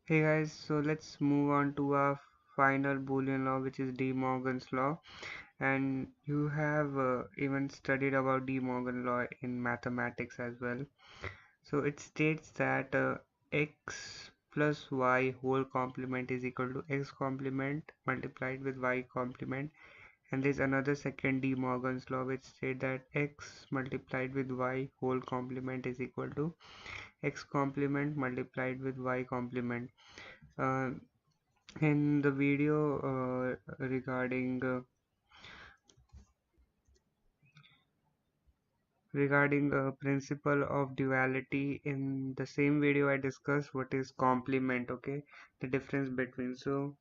Hey guys, so let's move on to our final Boolean law, which is DeMorgan's law. And you have even studied about DeMorgan law in mathematics as well. So it states that x plus y whole complement is equal to x complement multiplied with y complement. And there's another second DeMorgan's law which states that x multiplied with y whole complement is equal to x complement multiplied with y complement. Uh, in the video regarding principle of duality, in the same video I discussed what is complement, okay, the difference between. So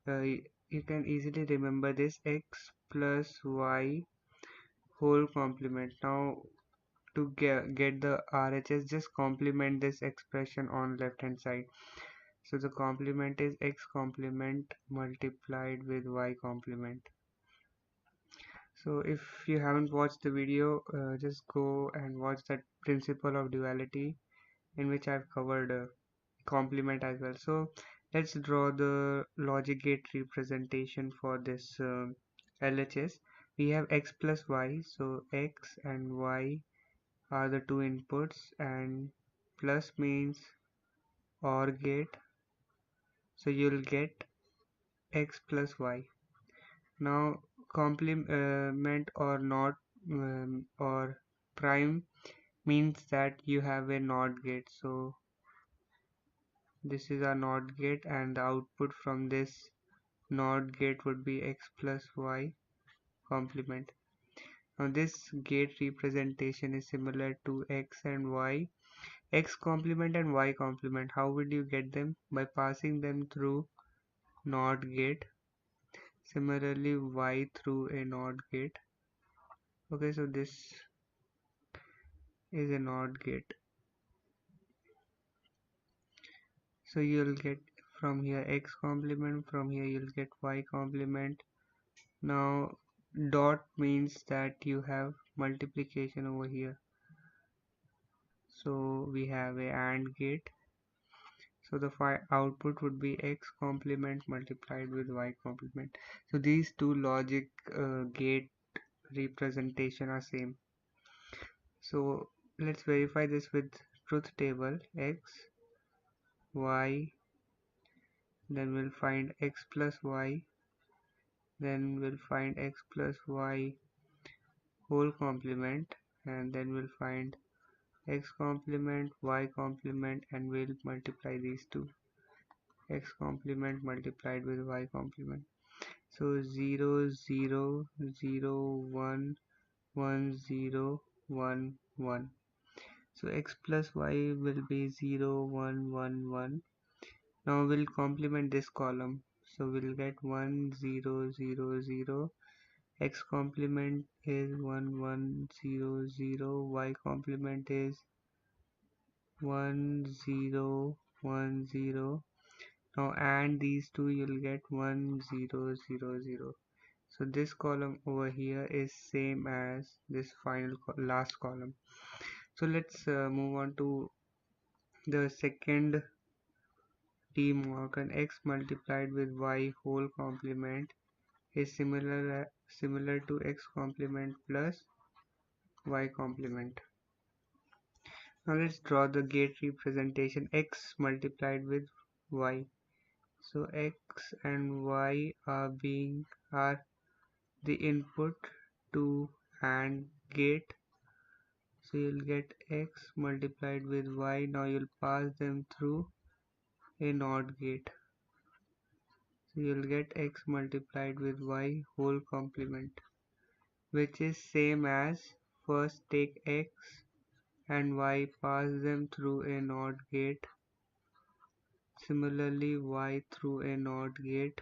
you can easily remember this x plus y whole complement. Now to get the RHS, just complement this expression on left hand side. So the complement is x complement multiplied with y complement. So if you haven't watched the video, just go and watch that principle of duality in which I've covered complement as well. So let's draw the logic gate representation for this LHS. We have x plus y, so x and y are the two inputs, and plus means OR gate, so you'll get x plus y. Now complement or not, or prime means that you have a NOT gate. So this is a NOT gate, and the output from this NOT gate would be x plus y complement. Now this gate representation is similar to x and y. X complement and y complement, how would you get them? By passing them through NOT gate. Similarly y through a NOT gate. Okay, so this is a NOT gate. So you'll get from here x complement, from here you'll get y complement. Now dot means that you have multiplication over here. So we have a AND gate. So the output would be x complement multiplied with y complement. So these two logic gate representation are same. So let's verify this with truth table. X, y, then we'll find x plus y, then we'll find x plus y whole complement, and then we'll find x complement, y complement, and we'll multiply these two, x complement multiplied with y complement. So 0 0 0 1 1 0 1 1. So x plus y will be 0 1 1 1. Now we'll complement this column, so we'll get 1 0 0 0. X complement is 1 1 0 0. Y complement is 1 0 1 0. Now add these two, you'll get 1 0 0 0. So this column over here is same as this last column. So let's move on to the second DeMorgan. X multiplied with y whole complement is similar to x complement plus y complement. Now let's draw the gate representation x multiplied with y. So x and y are the input to AND gate. So you'll get x multiplied with y. Now you'll pass them through a NOT gate. So you'll get x multiplied with y whole complement, which is same as first take x and y, pass them through a NOT gate. Similarly y through a NOT gate.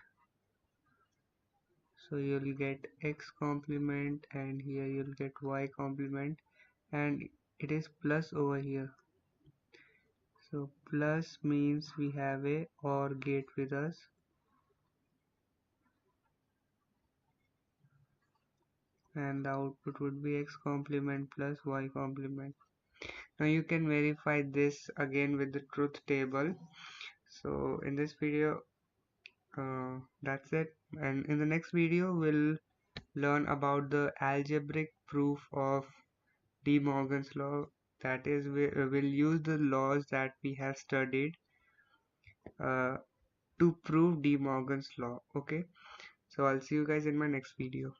So you'll get x complement, and here you'll get y complement, and it is plus over here. So plus means we have a OR gate with us. And the output would be x complement plus y complement. Now you can verify this again with the truth table. So in this video, that's it, and in the next video we'll learn about the algebraic proof of DeMorgan's law. That is, we'll use the laws that we have studied uh, to prove DeMorgan's law. Okay, so I'll see you guys in my next video.